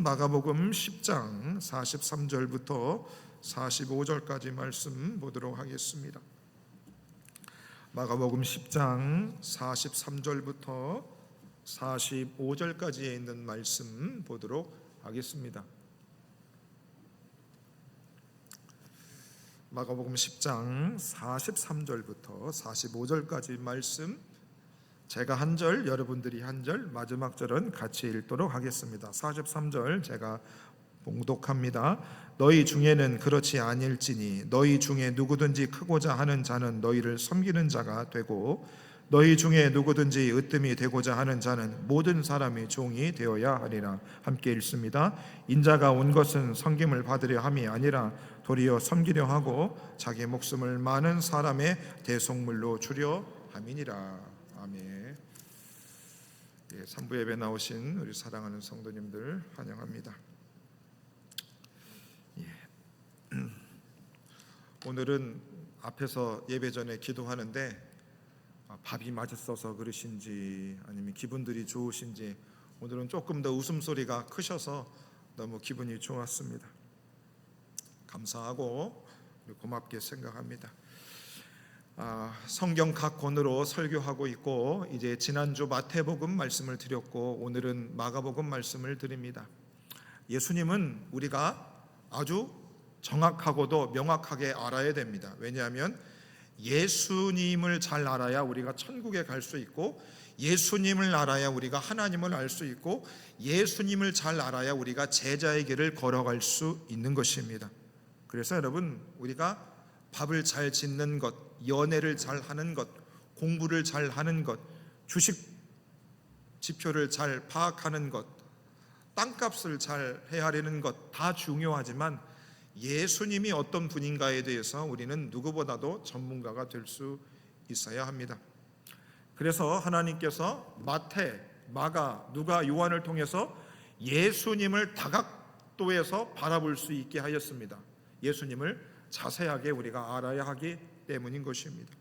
마가복음 10장 43절부터 45절까지 말씀 보도록 하겠습니다. 마가복음 10장 43절부터 45절까지에 있는 말씀 보도록 하겠습니다. 마가복음 10장 43절부터 45절까지 말씀, 제가 한 절, 여러분들이 한 절, 마지막 절은 같이 읽도록 하겠습니다. 43절 제가 봉독합니다. 너희 중에는 그렇지 아닐지니 너희 중에 누구든지 크고자 하는 자는 너희를 섬기는 자가 되고 너희 중에 누구든지 으뜸이 되고자 하는 자는 모든 사람이 종이 되어야 하리라. 함께 읽습니다. 인자가 온 것은 섬김을 받으려 함이 아니라 도리어 섬기려 하고 자기 목숨을 많은 사람의 대속물로 주려 함이니라. 아멘. 3부 예배 나오신 우리 사랑하는 성도님들 환영합니다. 오늘은 앞에서 예배 전에 기도하는데 밥이 맛있어서 그러신지 아니면 기분들이 좋으신지 오늘은 조금 더 웃음소리가 크셔서 너무 기분이 좋았습니다. 감사하고 고맙게 생각합니다. 성경 각 권으로 설교하고 있고 이제 지난주 마태복음 말씀을 드렸고 오늘은 마가복음 말씀을 드립니다. 예수님은 우리가 아주 정확하고도 명확하게 알아야 됩니다. 왜냐하면 예수님을 잘 알아야 우리가 천국에 갈 수 있고 예수님을 알아야 우리가 하나님을 알 수 있고 예수님을 잘 알아야 우리가 제자의 길을 걸어갈 수 있는 것입니다. 그래서 여러분, 우리가 밥을 잘 짓는 것, 연애를 잘 하는 것, 공부를 잘 하는 것, 주식 지표를 잘 파악하는 것, 땅값을 잘 헤아리는 것 다 중요하지만 예수님이 어떤 분인가에 대해서 우리는 누구보다도 전문가가 될 수 있어야 합니다. 그래서 하나님께서 마태, 마가, 누가, 요한을 통해서 예수님을 다각도에서 바라볼 수 있게 하였습니다. 예수님을 자세하게 우리가 알아야 하기 때문인 것입니다.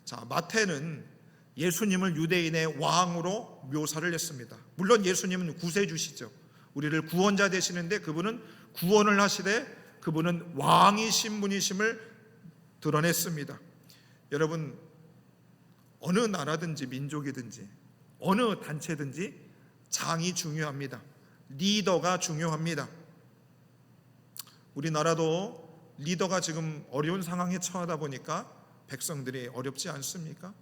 자, 마태는 예수님을 유대인의 왕으로 묘사를 했습니다. 물론 예수님은 구세주시죠. 우리를 구원자 되시는데 그분은 구원을 하시되 그분은 왕이신 분이심을 드러냈습니다. 여러분, 어느 나라든지 민족이든지 어느 단체든지 장이 중요합니다. 리더가 중요합니다. 우리나라도 리더가 지금 어려운 상황에 처하다 보니까 백성들이 어렵지 않습니까?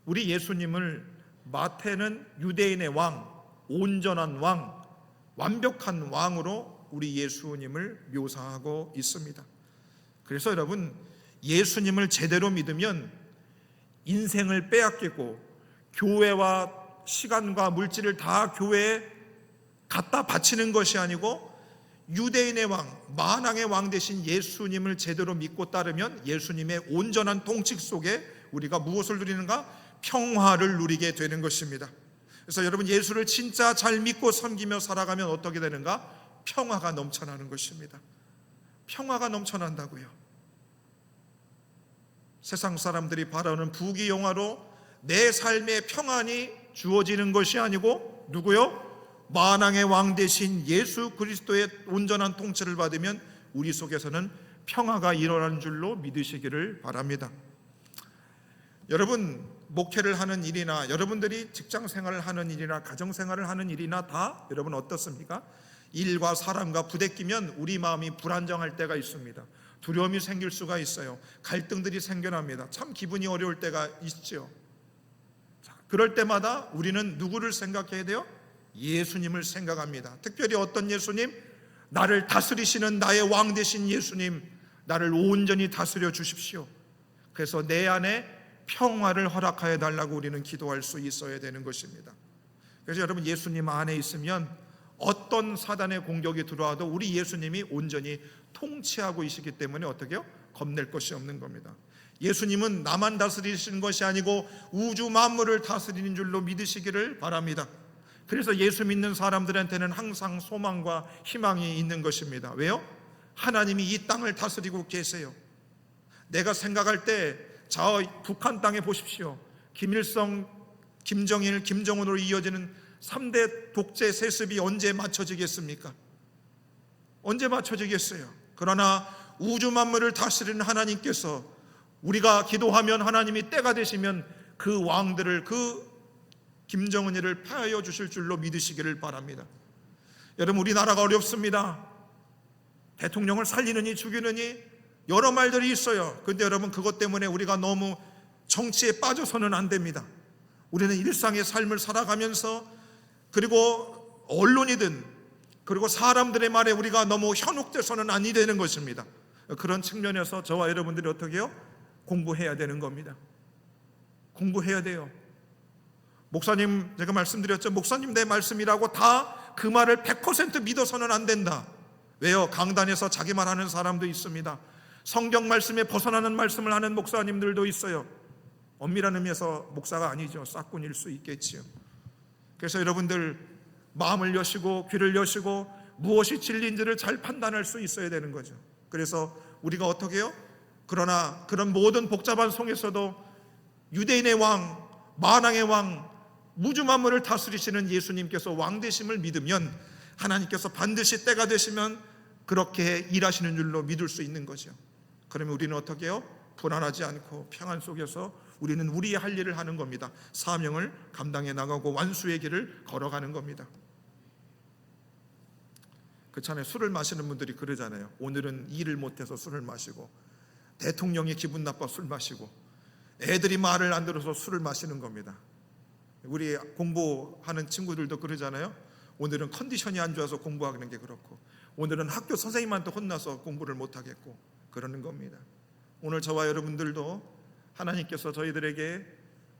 우리 예수님을 마태는 유대인의 왕, 온전한 왕, 완벽한 왕으로 우리 예수님을 묘사하고 있습니다. 그래서 여러분, 예수님을 제대로 믿으면 인생을 빼앗기고 교회와 시간과 물질을 다 교회에 갖다 바치는 것이 아니고 유대인의 왕, 만왕의 왕 되신 예수님을 제대로 믿고 따르면 예수님의 온전한 통치 속에 우리가 무엇을 누리는가? 평화를 누리게 되는 것입니다. 그래서 여러분, 예수를 진짜 잘 믿고 섬기며 살아가면 어떻게 되는가? 평화가 넘쳐나는 것입니다. 평화가 넘쳐난다고요. 세상 사람들이 바라는 부귀영화로 내 삶의 평안이 주어지는 것이 아니고 누구요? 만왕의 왕 되신 예수 그리스도의 온전한 통치를 받으면 우리 속에서는 평화가 일어나는 줄로 믿으시기를 바랍니다. 여러분, 목회를 하는 일이나 여러분들이 직장 생활을 하는 일이나 가정 생활을 하는 일이나 다 여러분 어떻습니까? 일과 사람과 부대끼면 우리 마음이 불안정할 때가 있습니다. 두려움이 생길 수가 있어요. 갈등들이 생겨납니다. 참 기분이 어려울 때가 있죠. 그럴 때마다 우리는 누구를 생각해야 돼요? 예수님을 생각합니다. 특별히 어떤 예수님? 나를 다스리시는 나의 왕 되신 예수님, 나를 온전히 다스려 주십시오. 그래서 내 안에 평화를 허락하여 달라고 우리는 기도할 수 있어야 되는 것입니다. 그래서 여러분, 예수님 안에 있으면 어떤 사단의 공격이 들어와도 우리 예수님이 온전히 통치하고 계시기 때문에 어떻게 해요? 겁낼 것이 없는 겁니다. 예수님은 나만 다스리시는 것이 아니고 우주 만물을 다스리는 줄로 믿으시기를 바랍니다. 그래서 예수 믿는 사람들한테는 항상 소망과 희망이 있는 것입니다. 왜요? 하나님이 이 땅을 다스리고 계세요. 내가 생각할 때 저 북한 땅에 보십시오. 김일성, 김정일, 김정은으로 이어지는 3대 독재 세습이 언제 맞춰지겠습니까? 언제 맞춰지겠어요? 그러나 우주 만물을 다스리는 하나님께서 우리가 기도하면 하나님이 때가 되시면 그 왕들을, 그 김정은이를 폐하여 주실 줄로 믿으시기를 바랍니다. 여러분, 우리나라가 어렵습니다. 대통령을 살리느니 죽이느니 여러 말들이 있어요. 그런데 여러분, 그것 때문에 우리가 너무 정치에 빠져서는 안 됩니다. 우리는 일상의 삶을 살아가면서, 그리고 언론이든 그리고 사람들의 말에 우리가 너무 현혹돼서는 아니 되는 것입니다. 그런 측면에서 저와 여러분들이 어떻게 해요? 공부해야 되는 겁니다. 공부해야 돼요. 목사님, 제가 말씀드렸죠. 목사님 내 말씀이라고 다 그 말을 100% 믿어서는 안 된다. 왜요? 강단에서 자기 말하는 사람도 있습니다. 성경 말씀에 벗어나는 말씀을 하는 목사님들도 있어요. 엄밀한 의미에서 목사가 아니죠. 싹군일 수 있겠지요. 그래서 여러분들 마음을 여시고 귀를 여시고 무엇이 진리인지를 잘 판단할 수 있어야 되는 거죠. 그래서 우리가 어떻게 해요? 그러나 그런 모든 복잡한 속에서도 유대인의 왕, 만왕의 왕, 우주 만물을 다스리시는 예수님께서 왕 되심을 믿으면 하나님께서 반드시 때가 되시면 그렇게 일하시는 줄로 믿을 수 있는 거죠. 그러면 우리는 어떻게 해요? 불안하지 않고 평안 속에서 우리는 우리의 할 일을 하는 겁니다. 사명을 감당해 나가고 완수의 길을 걸어가는 겁니다. 그렇잖아요. 술을 마시는 분들이 그러잖아요. 오늘은 일을 못해서 술을 마시고, 대통령이 기분 나빠 술 마시고, 애들이 말을 안 들어서 술을 마시는 겁니다. 우리 공부하는 친구들도 그러잖아요. 오늘은 컨디션이 안 좋아서 공부하는 게 그렇고, 오늘은 학교 선생님한테 혼나서 공부를 못하겠고, 그러는 겁니다. 오늘 저와 여러분들도 하나님께서 저희들에게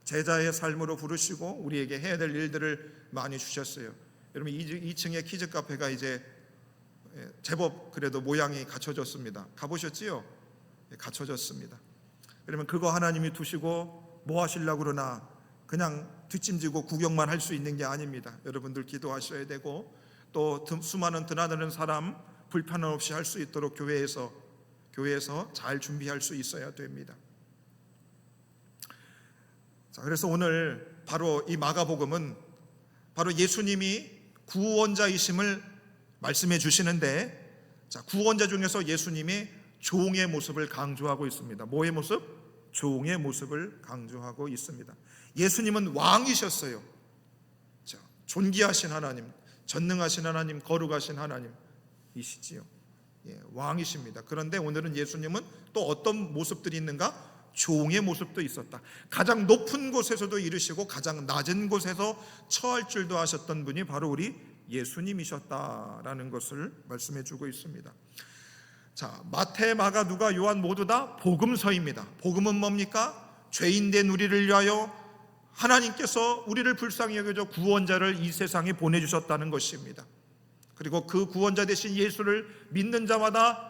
제자의 삶으로 부르시고 우리에게 해야 될 일들을 많이 주셨어요. 여러분, 2층에 키즈 카페가 이제 제법 그래도 모양이 갖춰졌습니다. 가보셨지요? 갖춰졌습니다. 그러면 그거 하나님이 두시고 뭐 하시려고 그러나 그냥 뒷짐지고 구경만 할 수 있는 게 아닙니다. 여러분들 기도하셔야 되고, 또 수많은 드나드는 사람 불편 없이 할 수 있도록 교회에서 잘 준비할 수 있어야 됩니다. 자, 그래서 오늘 바로 이 마가복음은 바로 예수님이 구원자이심을 말씀해 주시는데, 자, 구원자 중에서 예수님이 종의 모습을 강조하고 있습니다. 뭐의 모습? 종의 모습을 강조하고 있습니다. 예수님은 왕이셨어요. 자, 존귀하신 하나님, 전능하신 하나님, 거룩하신 하나님이시지요. 왕이십니다. 그런데 오늘은 예수님은 또 어떤 모습들이 있는가? 종의 모습도 있었다. 가장 높은 곳에서도 이르시고 가장 낮은 곳에서 처할 줄도 아셨던 분이 바로 우리 예수님이셨다라는 것을 말씀해 주고 있습니다. 자, 마태, 마가, 누가, 요한 모두 다 복음서입니다. 복음은 뭡니까? 죄인된 우리를 위하여 하나님께서 우리를 불쌍히 여겨줘 구원자를 이 세상에 보내주셨다는 것입니다. 그리고 그 구원자 되신 예수를 믿는 자마다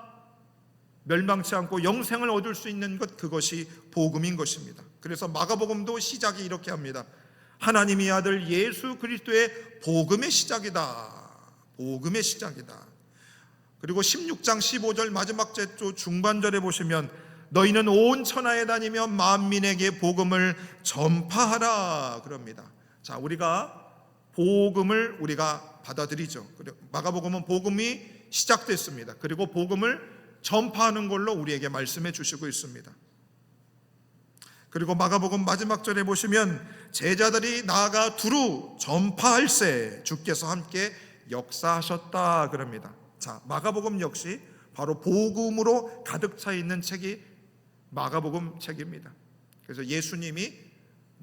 멸망치 않고 영생을 얻을 수 있는 것, 그것이 복음인 것입니다. 그래서 마가복음도 시작이 이렇게 합니다. 하나님의 아들 예수 그리스도의 복음의 시작이다. 복음의 시작이다. 그리고 16장 15절 마지막 절 중반절에 보시면 너희는 온 천하에 다니며 만민에게 복음을 전파하라 그럽니다. 자, 우리가 복음을 우리가 받아들이죠. 마가복음은 복음이 시작됐습니다. 그리고 복음을 전파하는 걸로 우리에게 말씀해 주시고 있습니다. 그리고 마가복음 마지막 절에 보시면 제자들이 나아가 두루 전파할세 주께서 함께 역사하셨다 그럽니다. 자, 마가복음 역시 바로 복음으로 가득 차 있는 책이 마가복음 책입니다. 그래서 예수님이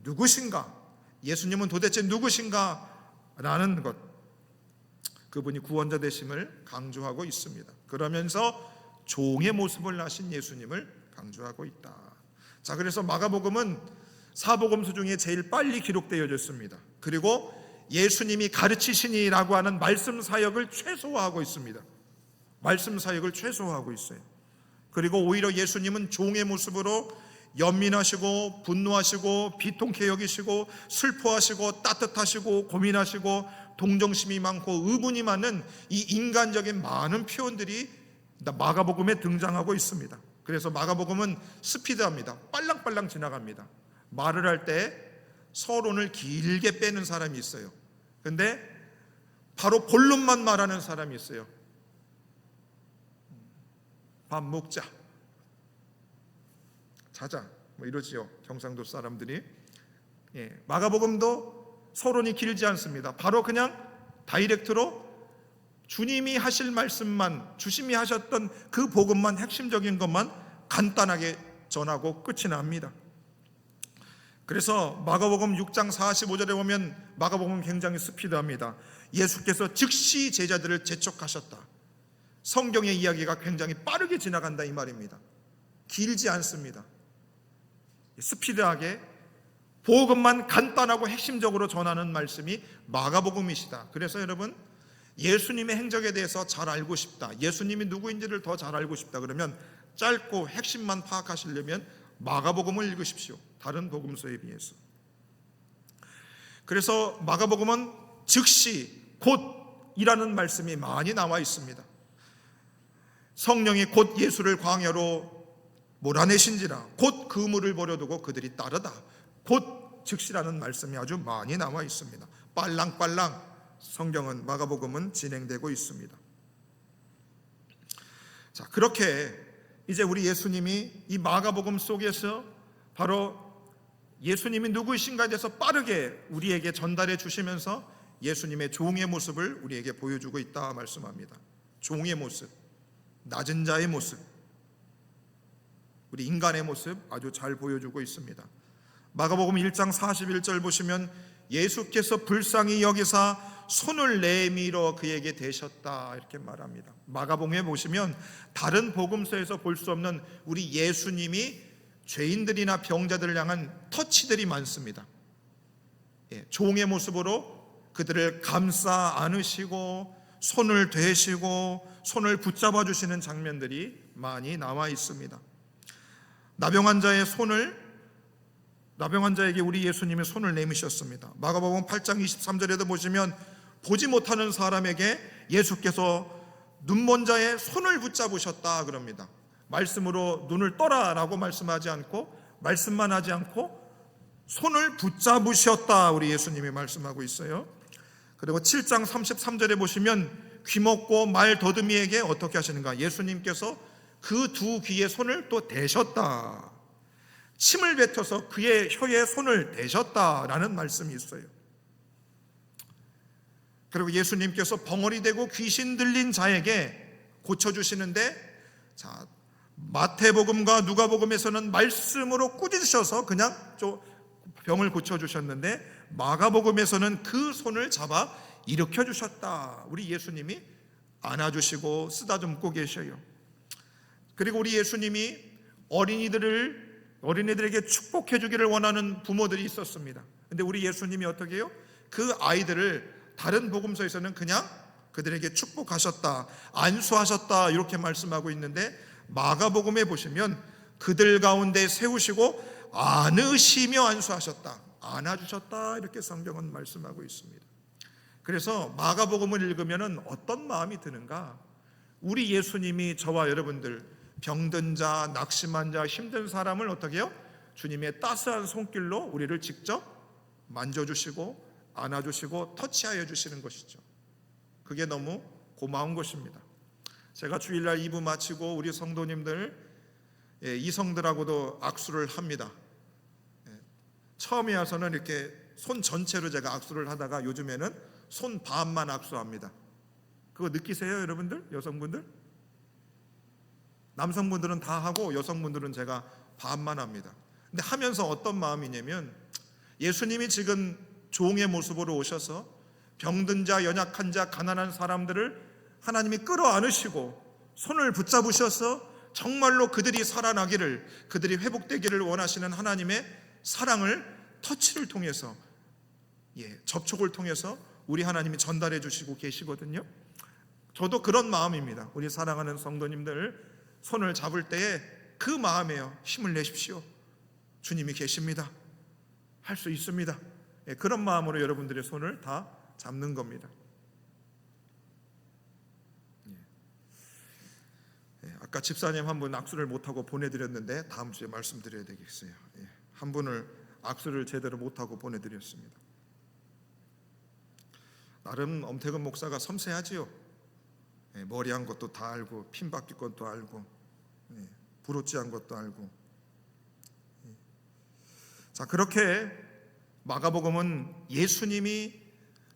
누구신가? 예수님은 도대체 누구신가? 라는 것, 그분이 구원자 되심을 강조하고 있습니다. 그러면서 종의 모습을 하신 예수님을 강조하고 있다. 자, 그래서 마가복음은 사복음서 중에 제일 빨리 기록되어졌습니다. 그리고 예수님이 가르치시니라고 하는 말씀 사역을 최소화하고 있습니다. 말씀 사역을 최소화하고 있어요. 그리고 오히려 예수님은 종의 모습으로 연민하시고 분노하시고 비통케 여기시고 슬퍼하시고 따뜻하시고 고민하시고 동정심이 많고 의분이 많은 이 인간적인 많은 표현들이 마가복음에 등장하고 있습니다. 그래서 마가복음은 스피드합니다. 빨랑빨랑 지나갑니다. 말을 할 때 서론을 길게 빼는 사람이 있어요. 근데 바로 본론만 말하는 사람이 있어요. 밥 먹자, 자자, 뭐 이러지요, 경상도 사람들이. 마가복음도 서론이 길지 않습니다. 바로 그냥 다이렉트로 주님이 하실 말씀만, 주님이 하셨던 그 복음만, 핵심적인 것만 간단하게 전하고 끝이 납니다. 그래서 마가복음 6장 45절에 보면 마가복음은 굉장히 스피드합니다. 예수께서 즉시 제자들을 재촉하셨다. 성경의 이야기가 굉장히 빠르게 지나간다 이 말입니다. 길지 않습니다. 스피드하게 복음만 간단하고 핵심적으로 전하는 말씀이 마가복음이시다. 그래서 여러분, 예수님의 행적에 대해서 잘 알고 싶다, 예수님이 누구인지를 더 잘 알고 싶다 그러면 짧고 핵심만 파악하시려면 마가복음을 읽으십시오, 다른 복음서에 비해서. 그래서 마가복음은 즉시, 곧이라는 말씀이 많이 나와 있습니다. 성령이 곧 예수를 광야로 몰아내신지라 곧 그물을 버려두고 그들이 따르다. 곧 즉시라는 말씀이 아주 많이 나와 있습니다. 빨랑빨랑 성경은, 마가복음은 진행되고 있습니다. 자, 그렇게 이제 우리 예수님이 이 마가복음 속에서 바로 예수님이 누구이신가에 대해서 빠르게 우리에게 전달해 주시면서 예수님의 종의 모습을 우리에게 보여주고 있다 말씀합니다. 종의 모습, 낮은 자의 모습, 우리 인간의 모습 아주 잘 보여주고 있습니다. 마가복음 1장 41절 보시면 예수께서 불쌍히 여기사 손을 내밀어 그에게 대셨다 이렇게 말합니다. 마가복음에 보시면 다른 복음서에서 볼 수 없는 우리 예수님이 죄인들이나 병자들을 향한 터치들이 많습니다. 종의 모습으로 그들을 감싸 안으시고 손을 대시고 손을 붙잡아 주시는 장면들이 많이 나와 있습니다. 나병 환자에게 우리 예수님이 손을 내미셨습니다. 마가복음 8장 23절에도 보시면 보지 못하는 사람에게 예수께서 눈먼 자의 손을 붙잡으셨다 그럽니다. 말씀으로 눈을 떠라라고 말씀하지 않고, 말씀만 하지 않고 손을 붙잡으셨다 우리 예수님이 말씀하고 있어요. 그리고 7장 33절에 보시면 귀먹고 말 더듬이에게 어떻게 하시는가? 예수님께서 그 두 귀에 손을 또 대셨다. 침을 뱉어서 그의 혀에 손을 대셨다라는 말씀이 있어요. 그리고 예수님께서 벙어리 되고 귀신 들린 자에게 고쳐주시는데, 자, 마태복음과 누가복음에서는 말씀으로 꾸짖으셔서 그냥 병을 고쳐주셨는데 마가복음에서는 그 손을 잡아 일으켜주셨다. 우리 예수님이 안아주시고 쓰다듬고 계셔요. 그리고 우리 예수님이 어린이들에게 축복해 주기를 원하는 부모들이 있었습니다. 근데 우리 예수님이 어떻게 해요? 그 아이들을 다른 복음서에서는 그냥 그들에게 축복하셨다, 안수하셨다 이렇게 말씀하고 있는데 마가복음에 보시면 그들 가운데 세우시고 안으시며 안수하셨다, 안아주셨다 이렇게 성경은 말씀하고 있습니다. 그래서 마가복음을 읽으면 어떤 마음이 드는가? 우리 예수님이 저와 여러분들 병든 자, 낙심한 자, 힘든 사람을 어떻게 해요? 주님의 따스한 손길로 우리를 직접 만져주시고 안아주시고 터치하여 주시는 것이죠. 그게 너무 고마운 것입니다. 제가 주일날 2부 마치고 우리 성도님들, 이성들하고도 악수를 합니다. 처음에 와서는 이렇게 손 전체로 제가 악수를 하다가 요즘에는 손 반만 악수합니다. 그거 느끼세요 여러분들? 여성분들? 남성분들은 다 하고 여성분들은 제가 반만 합니다. 근데 하면서 어떤 마음이냐면 예수님이 지금 종의 모습으로 오셔서 병든 자, 연약한 자, 가난한 사람들을 하나님이 끌어안으시고 손을 붙잡으셔서 정말로 그들이 살아나기를, 그들이 회복되기를 원하시는 하나님의 사랑을 터치를 통해서, 접촉을 통해서 우리 하나님이 전달해 주시고 계시거든요. 저도 그런 마음입니다. 우리 사랑하는 성도님들 손을 잡을 때에 그 마음에요. 힘을 내십시오. 주님이 계십니다. 할 수 있습니다. 그런 마음으로 여러분들의 손을 다 잡는 겁니다. 아까 집사님 한 분 악수를 못하고 보내드렸는데 다음 주에 말씀드려야 되겠어요. 한 분을 악수를 제대로 못하고 보내드렸습니다. 나름 엄태근 목사가 섬세하지요. 머리 한 것도 다 알고, 핀 박힐 것도 알고, 부르찌한 것도 알고. 자, 그렇게 마가복음은 예수님이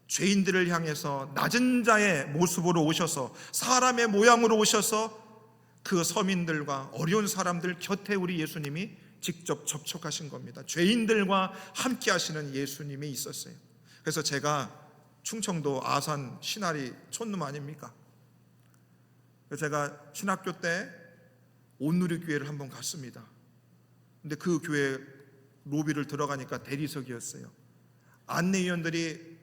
죄인들을 향해서 낮은 자의 모습으로 오셔서, 사람의 모양으로 오셔서 그 서민들과 어려운 사람들 곁에 우리 예수님이 직접 접촉하신 겁니다. 죄인들과 함께 하시는 예수님이 있었어요. 그래서 제가 충청도 아산 신할이 촌놈 아닙니까? 제가 신학교 때 온누리교회를 한번 갔습니다. 근데 그 교회 로비를 들어가니까 대리석이었어요. 안내위원들이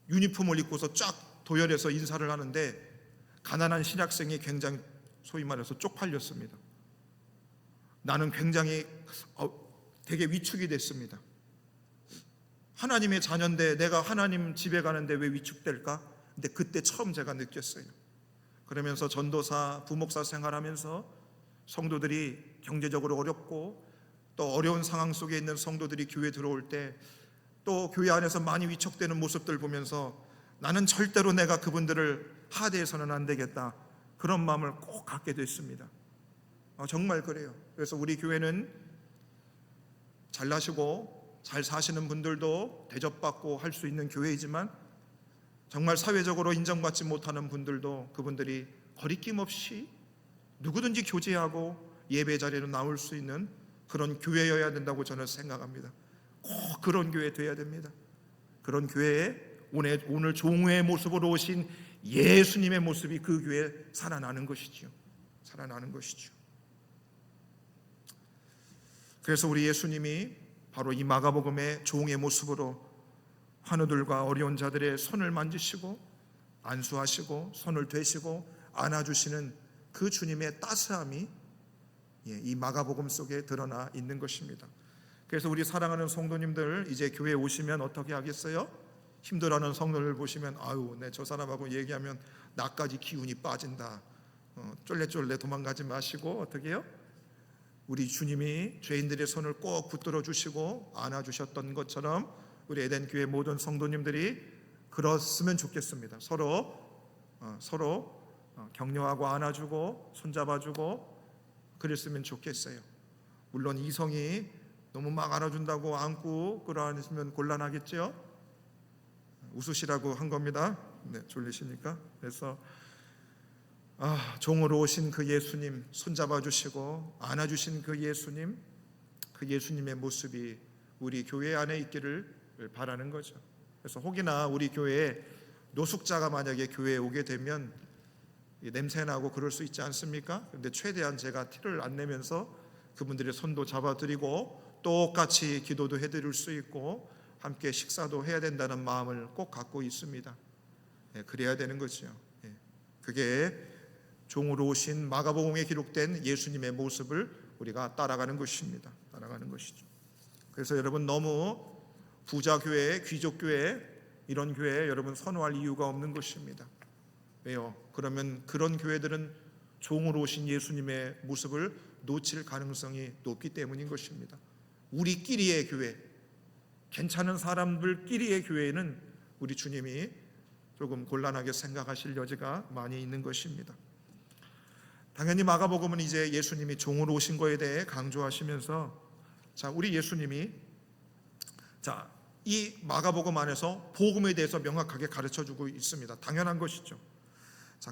유니폼을 입고서 쫙 도열해서 인사를 하는데 가난한 신학생이 굉장히 소위 말해서 쪽팔렸습니다. 나는 굉장히 되게 위축이 됐습니다. 하나님의 자녀인데 내가 하나님 집에 가는데 왜 위축될까? 근데 그때 처음 제가 느꼈어요. 그러면서 전도사, 부목사 생활하면서 성도들이 경제적으로 어렵고 또 어려운 상황 속에 있는 성도들이 교회 들어올 때 또 교회 안에서 많이 위축되는 모습들 보면서 나는 절대로 내가 그분들을 하대해서는 안 되겠다, 그런 마음을 꼭 갖게 됐습니다. 정말 그래요. 그래서 우리 교회는 잘나시고 잘 사시는 분들도 대접받고 할 수 있는 교회이지만 정말 사회적으로 인정받지 못하는 분들도 그분들이 거리낌 없이 누구든지 교제하고 예배 자리로 나올 수 있는 그런 교회여야 된다고 저는 생각합니다. 꼭 그런 교회 돼야 됩니다. 그런 교회에 오늘 종의 모습으로 오신 예수님의 모습이 그 교회에 살아나는 것이지요. 살아나는 것이죠. 그래서 우리 예수님이 바로 이 마가복음의 종의 모습으로 환우들과 어려운 자들의 손을 만지시고 안수하시고 손을 대시고 안아주시는 그 주님의 따스함이 이 마가복음 속에 드러나 있는 것입니다. 그래서 우리 사랑하는 성도님들, 이제 교회에 오시면 어떻게 하겠어요? 힘들어하는 성도를 보시면 아유, 저 사람하고 얘기하면 나까지 기운이 빠진다, 쫄래쫄래 도망가지 마시고 어떻게 해요? 우리 주님이 죄인들의 손을 꼭 붙들어 주시고 안아주셨던 것처럼 우리 에덴 교회 모든 성도님들이 그렇으면 좋겠습니다. 서로 격려하고 안아주고 손잡아주고 그랬으면 좋겠어요. 물론 이성이 너무 막 안아준다고 안고 끌어안으시면 곤란하겠죠. 웃으시라고 한 겁니다. 졸리시니까. 그래서 종으로 오신 그 예수님 손잡아 주시고 안아주신 그 예수님의 모습이 우리 교회 안에 있기를 바라는 거죠. 그래서 혹이나 우리 교회에 노숙자가 만약에 교회에 오게 되면 냄새나고 그럴 수 있지 않습니까? 그런데 최대한 제가 티를 안 내면서 그분들의 손도 잡아드리고 똑같이 기도도 해드릴 수 있고 함께 식사도 해야 된다는 마음을 꼭 갖고 있습니다. 그래야 되는 거죠. 그게 종으로 오신 마가복음에 기록된 예수님의 모습을 우리가 따라가는 것입니다. 따라가는 것이죠. 그래서 여러분, 너무 부자 교회, 귀족 교회, 이런 교회에 여러분 선호할 이유가 없는 것입니다. 왜요? 그러면 그런 교회들은 종으로 오신 예수님의 모습을 놓칠 가능성이 높기 때문인 것입니다. 우리끼리의 교회, 괜찮은 사람들끼리의 교회는 우리 주님이 조금 곤란하게 생각하실 여지가 많이 있는 것입니다. 당연히 마가복음은 이제 예수님이 종으로 오신 것에 대해 강조하시면서 우리 예수님이 이 마가복음 안에서 복음에 대해서 명확하게 가르쳐주고 있습니다. 당연한 것이죠.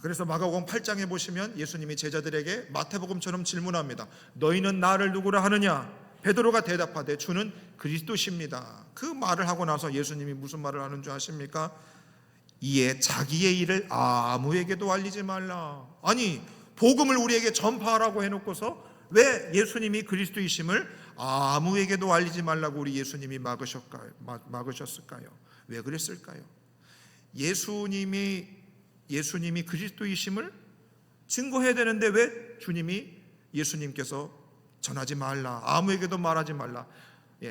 그래서 마가복음 8장에 보시면 예수님이 제자들에게 마태복음처럼 질문합니다. 너희는 나를 누구라 하느냐? 베드로가 대답하되 주는 그리스도십니다. 그 말을 하고 나서 예수님이 무슨 말을 하는 줄 아십니까? 이에 자기의 일을 아무에게도 알리지 말라. 아니, 복음을 우리에게 전파하라고 해놓고서 왜 예수님이 그리스도이심을 아무에게도 알리지 말라고 우리 예수님이 막으셨을까요? 왜 그랬을까요? 예수님이 그리스도이심을 증거해야 되는데 왜 주님이 예수님께서 전하지 말라, 아무에게도 말하지 말라,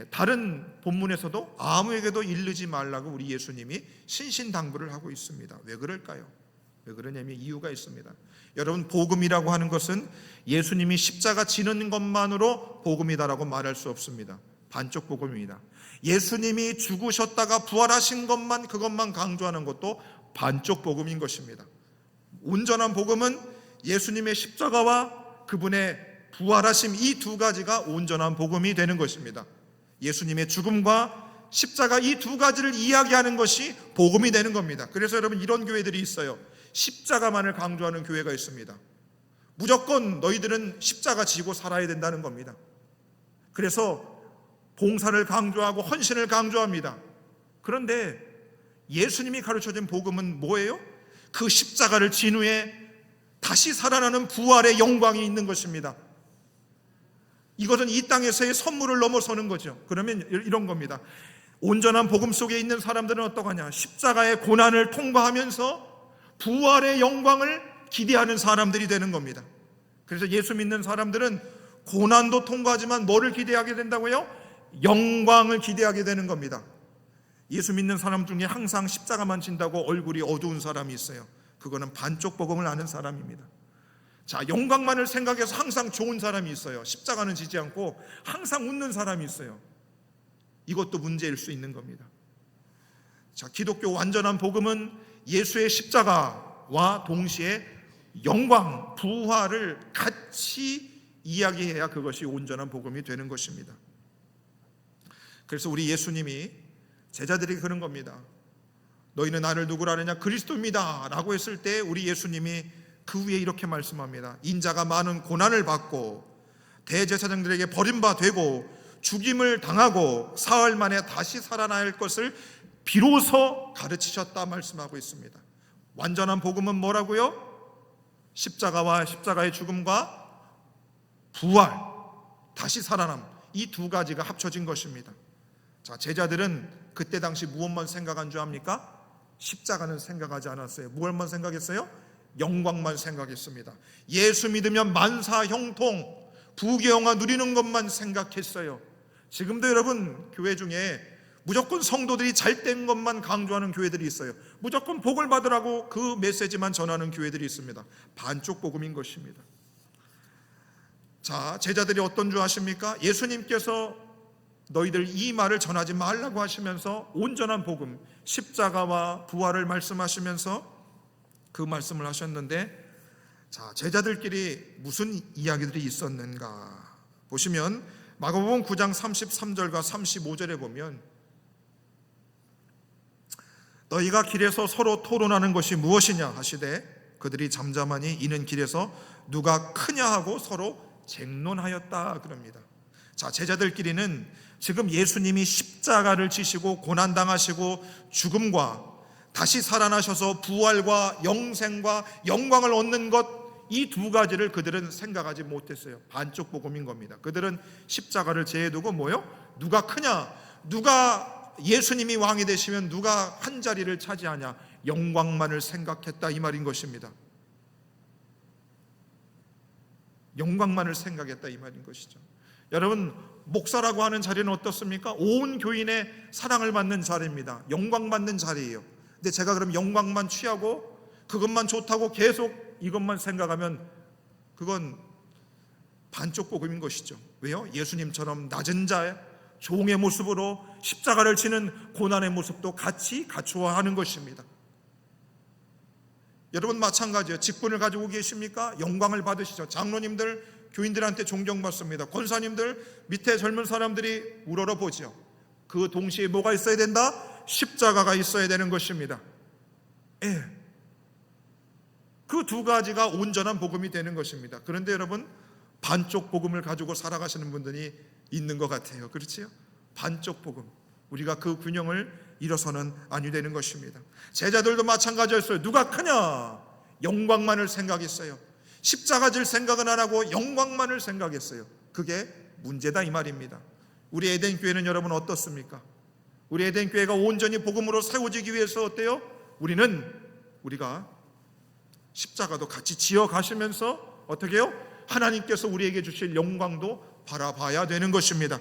다른 본문에서도 아무에게도 이르지 말라고 우리 예수님이 신신당부를 하고 있습니다. 왜 그럴까요? 왜 그러냐면 이유가 있습니다. 여러분, 복음이라고 하는 것은 예수님이 십자가 지는 것만으로 복음이다라고 말할 수 없습니다. 반쪽 복음입니다. 예수님이 죽으셨다가 부활하신 것만, 그것만 강조하는 것도 반쪽 복음인 것입니다. 온전한 복음은 예수님의 십자가와 그분의 부활하심, 이 두 가지가 온전한 복음이 되는 것입니다. 예수님의 죽음과 십자가, 이 두 가지를 이야기하는 것이 복음이 되는 겁니다. 그래서 여러분, 이런 교회들이 있어요. 십자가만을 강조하는 교회가 있습니다. 무조건 너희들은 십자가 지고 살아야 된다는 겁니다. 그래서 봉사를 강조하고 헌신을 강조합니다. 그런데 예수님이 가르쳐준 복음은 뭐예요? 그 십자가를 진 후에 다시 살아나는 부활의 영광이 있는 것입니다. 이것은 이 땅에서의 선물을 넘어서는 거죠. 그러면 이런 겁니다. 온전한 복음 속에 있는 사람들은 어떠하냐? 십자가의 고난을 통과하면서 부활의 영광을 기대하는 사람들이 되는 겁니다. 그래서 예수 믿는 사람들은 고난도 통과하지만 뭐를 기대하게 된다고요? 영광을 기대하게 되는 겁니다. 예수 믿는 사람 중에 항상 십자가만 진다고 얼굴이 어두운 사람이 있어요. 그거는 반쪽 복음을 아는 사람입니다. 자, 영광만을 생각해서 항상 좋은 사람이 있어요. 십자가는 지지 않고 항상 웃는 사람이 있어요. 이것도 문제일 수 있는 겁니다. 자, 기독교 완전한 복음은 예수의 십자가와 동시에 영광, 부활을 같이 이야기해야 그것이 온전한 복음이 되는 것입니다. 그래서 우리 예수님이 제자들이 그런 겁니다. 너희는 나를 누구라 하느냐? 그리스도입니다 라고 했을 때 우리 예수님이 그 위에 이렇게 말씀합니다. 인자가 많은 고난을 받고 대제사장들에게 버림받되고 죽임을 당하고 사흘 만에 다시 살아날 것을 비로소 가르치셨다 말씀하고 있습니다. 완전한 복음은 뭐라고요? 십자가와 십자가의 죽음과 부활, 다시 살아남, 이 두 가지가 합쳐진 것입니다. 자, 제자들은 그때 당시 무엇만 생각한 줄 압니까? 십자가는 생각하지 않았어요. 무엇만 생각했어요? 영광만 생각했습니다. 예수 믿으면 만사 형통, 부귀영화 누리는 것만 생각했어요. 지금도 여러분 교회 중에 무조건 성도들이 잘된 것만 강조하는 교회들이 있어요. 무조건 복을 받으라고 그 메시지만 전하는 교회들이 있습니다. 반쪽 복음인 것입니다. 자, 제자들이 어떤 줄 아십니까? 예수님께서 너희들 이 말을 전하지 말라고 하시면서 온전한 복음, 십자가와 부활을 말씀하시면서 그 말씀을 하셨는데, 자, 제자들끼리 무슨 이야기들이 있었는가 보시면 마가복음 9장 33절과 35절에 보면 너희가 길에서 서로 토론하는 것이 무엇이냐 하시되 그들이 잠잠하니 이는 길에서 누가 크냐 하고 서로 쟁론하였다 그럽니다. 자, 제자들끼리는 지금 예수님이 십자가를 지시고 고난당하시고 죽음과 다시 살아나셔서 부활과 영생과 영광을 얻는 것, 이 두 가지를 그들은 생각하지 못했어요. 반쪽 복음인 겁니다. 그들은 십자가를 제해두고 뭐요? 누가 크냐? 누가 예수님이 왕이 되시면 누가 한 자리를 차지하냐? 영광만을 생각했다 이 말인 것입니다. 영광만을 생각했다 이 말인 것이죠. 여러분, 목사라고 하는 자리는 어떻습니까? 온 교인의 사랑을 받는 자리입니다. 영광 받는 자리예요. 근데 제가 그럼 영광만 취하고 그것만 좋다고 계속 이것만 생각하면 그건 반쪽 복음인 것이죠. 왜요? 예수님처럼 낮은 자의 종의 모습으로 십자가를 지는 고난의 모습도 같이 갖추어야 하는 것입니다. 여러분 마찬가지예요. 직분을 가지고 계십니까? 영광을 받으시죠. 장로님들, 교인들한테 존경받습니다. 권사님들, 밑에 젊은 사람들이 우러러보죠. 그 동시에 뭐가 있어야 된다? 십자가가 있어야 되는 것입니다. 예. 그 두 가지가 온전한 복음이 되는 것입니다. 그런데 여러분, 반쪽 복음을 가지고 살아가시는 분들이 있는 것 같아요. 그렇지요? 반쪽 복음. 우리가 그 균형을 잃어서는 아니 되는 것입니다. 제자들도 마찬가지였어요. 누가 크냐? 영광만을 생각했어요. 십자가 질 생각은 안 하고 영광만을 생각했어요. 그게 문제다 이 말입니다. 우리 에덴 교회는 여러분 어떻습니까? 우리 에덴 교회가 온전히 복음으로 세워지기 위해서 어때요? 우리가 십자가도 같이 지어 가시면서 어떻게 해요? 하나님께서 우리에게 주실 영광도 바라봐야 되는 것입니다.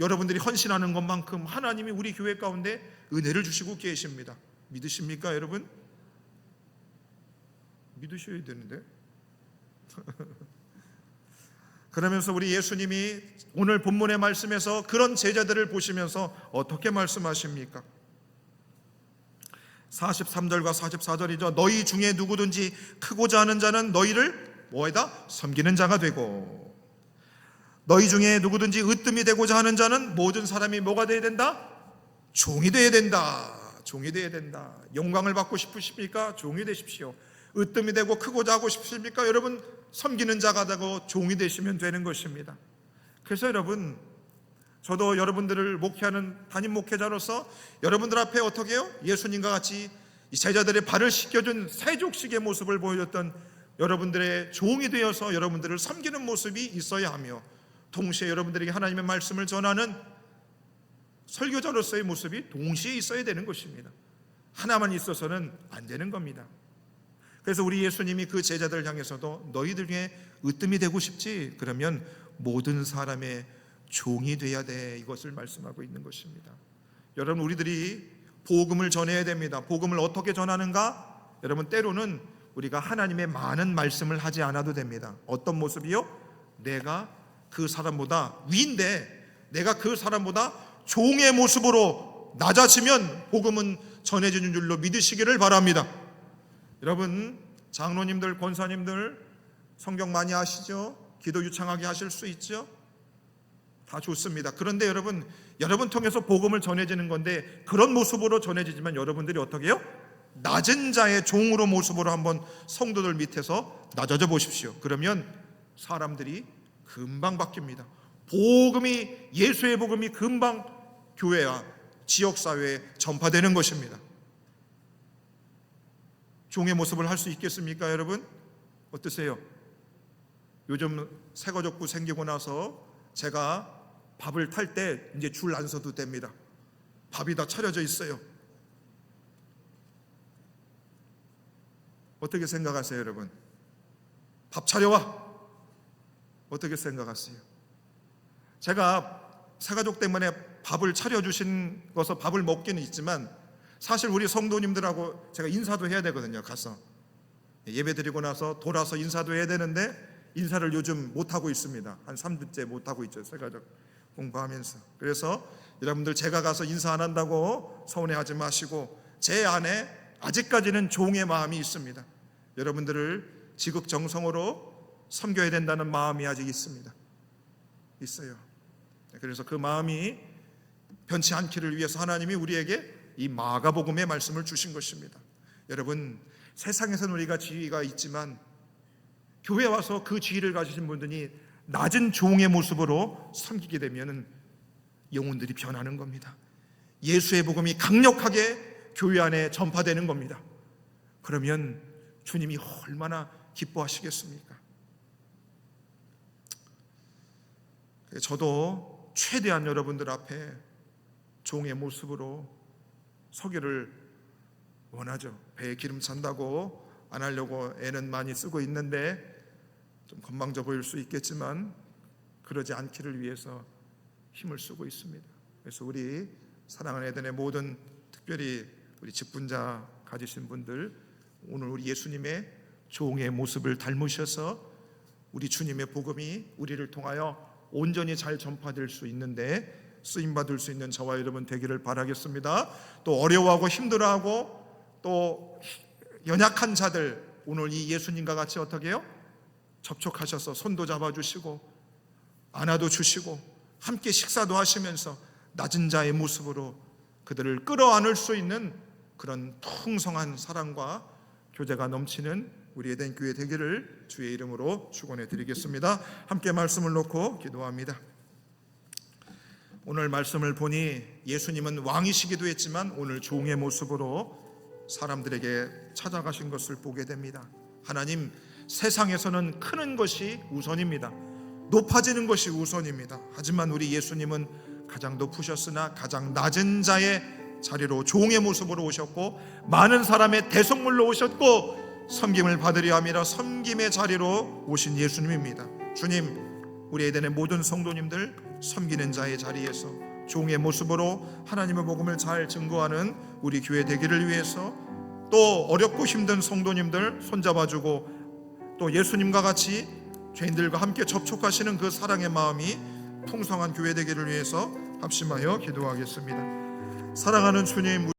여러분들이 헌신하는 것만큼 하나님이 우리 교회 가운데 은혜를 주시고 계십니다. 믿으십니까 여러분? 믿으셔야 되는데 그러면서 우리 예수님이 오늘 본문의 말씀에서 그런 제자들을 보시면서 어떻게 말씀하십니까? 43절과 44절이죠. 너희 중에 누구든지 크고자 하는 자는 너희를 뭐에다? 섬기는 자가 되고, 너희 중에 누구든지 으뜸이 되고자 하는 자는 모든 사람이 뭐가 되어야 된다? 종이 되어야 된다. 종이 되어야 된다. 영광을 받고 싶으십니까? 종이 되십시오. 으뜸이 되고 크고자 하고 싶으십니까? 여러분, 섬기는 자가 되고 종이 되시면 되는 것입니다. 그래서 여러분, 저도 여러분들을 목회하는 담임 목회자로서 여러분들 앞에 어떻게 해요? 예수님과 같이 이 제자들의 발을 씻겨준 세족식의 모습을 보여줬던 여러분들의 종이 되어서 여러분들을 섬기는 모습이 있어야 하며, 동시에 여러분들에게 하나님의 말씀을 전하는 설교자로서의 모습이 동시에 있어야 되는 것입니다. 하나만 있어서는 안 되는 겁니다. 그래서 우리 예수님이 그 제자들을 향해서도 너희들 중에 으뜸이 되고 싶지? 그러면 모든 사람의 종이 돼야 돼, 이것을 말씀하고 있는 것입니다. 여러분, 우리들이 복음을 전해야 됩니다. 복음을 어떻게 전하는가? 여러분, 때로는 우리가 하나님의 많은 말씀을 하지 않아도 됩니다. 어떤 모습이요? 내가 그 사람보다 위인데 내가 그 사람보다 종의 모습으로 낮아지면 복음은 전해지는 줄로 믿으시기를 바랍니다. 여러분, 장로님들, 권사님들 성경 많이 아시죠? 기도 유창하게 하실 수 있죠? 다 좋습니다. 그런데 여러분 통해서 복음을 전해지는 건데 그런 모습으로 전해지지만 여러분들이 어떻게 해요? 낮은 자의 종으로 모습으로 한번 성도들 밑에서 낮아져 보십시오. 그러면 사람들이 금방 바뀝니다. 예수의 복음이 금방 교회와 지역사회에 전파되는 것입니다. 종의 모습을 할 수 있겠습니까, 여러분? 어떠세요? 요즘 새가족부 생기고 나서 제가 밥을 탈 때 이제 줄 안 서도 됩니다. 밥이 다 차려져 있어요. 어떻게 생각하세요, 여러분? 밥 차려와. 어떻게 생각하세요? 제가 새가족 때문에 밥을 차려주신 것서 밥을 먹기는 있지만 사실 우리 성도님들하고 제가 인사도 해야 되거든요. 가서 예배 드리고 나서 돌아서 인사도 해야 되는데 인사를 요즘 못하고 있습니다. 한 3주째 못하고 있죠. 새가족 공부하면서. 그래서 여러분들 제가 가서 인사 안 한다고 서운해하지 마시고 제 안에 아직까지는 종의 마음이 있습니다. 여러분들을 지극정성으로 섬겨야 된다는 마음이 아직 있습니다. 있어요. 그래서 그 마음이 변치 않기를 위해서 하나님이 우리에게 이 마가복음의 말씀을 주신 것입니다. 여러분, 세상에서는 우리가 지위가 있지만 교회에 와서 그 지위를 가지신 분들이 낮은 종의 모습으로 섬기게 되면 영혼들이 변하는 겁니다. 예수의 복음이 강력하게 교회 안에 전파되는 겁니다. 그러면 주님이 얼마나 기뻐하시겠습니까? 저도 최대한 여러분들 앞에 종의 모습으로 서기를 원하죠. 배에 기름 찬다고 안 하려고 애는 많이 쓰고 있는데 좀 건방져 보일 수 있겠지만 그러지 않기를 위해서 힘을 쓰고 있습니다. 그래서 우리 사랑하는 에덴의 모든, 특별히 우리 직분자 가지신 분들, 오늘 우리 예수님의 종의 모습을 닮으셔서 우리 주님의 복음이 우리를 통하여 온전히 잘 전파될 수 있는데 쓰임받을 수 있는 저와 여러분 되기를 바라겠습니다. 또 어려워하고 힘들어하고 또 연약한 자들, 오늘 이 예수님과 같이 어떻게 해요? 접촉하셔서 손도 잡아주시고 안아도 주시고 함께 식사도 하시면서 낮은 자의 모습으로 그들을 끌어안을 수 있는 그런 풍성한 사랑과 교제가 넘치는 우리 에덴 교회 되기를 주의 이름으로 축원해 드리겠습니다. 함께 말씀을 놓고 기도합니다. 오늘 말씀을 보니 예수님은 왕이시기도 했지만 오늘 종의 모습으로 사람들에게 찾아가신 것을 보게 됩니다. 하나님, 세상에서는 크는 것이 우선입니다. 높아지는 것이 우선입니다. 하지만 우리 예수님은 가장 높으셨으나 가장 낮은 자의 자리로 종의 모습으로 오셨고 많은 사람의 대속물로 오셨고 섬김을 받으려 함이라 섬김의 자리로 오신 예수님입니다. 주님, 우리 에덴의 모든 성도님들 섬기는 자의 자리에서 종의 모습으로 하나님의 복음을 잘 증거하는 우리 교회 되기를 위해서 또 어렵고 힘든 성도님들 손잡아주고 또 예수님과 같이 죄인들과 함께 접촉하시는 그 사랑의 마음이 풍성한 교회 되기를 위해서 합심하여 기도하겠습니다. 사랑하는 주님,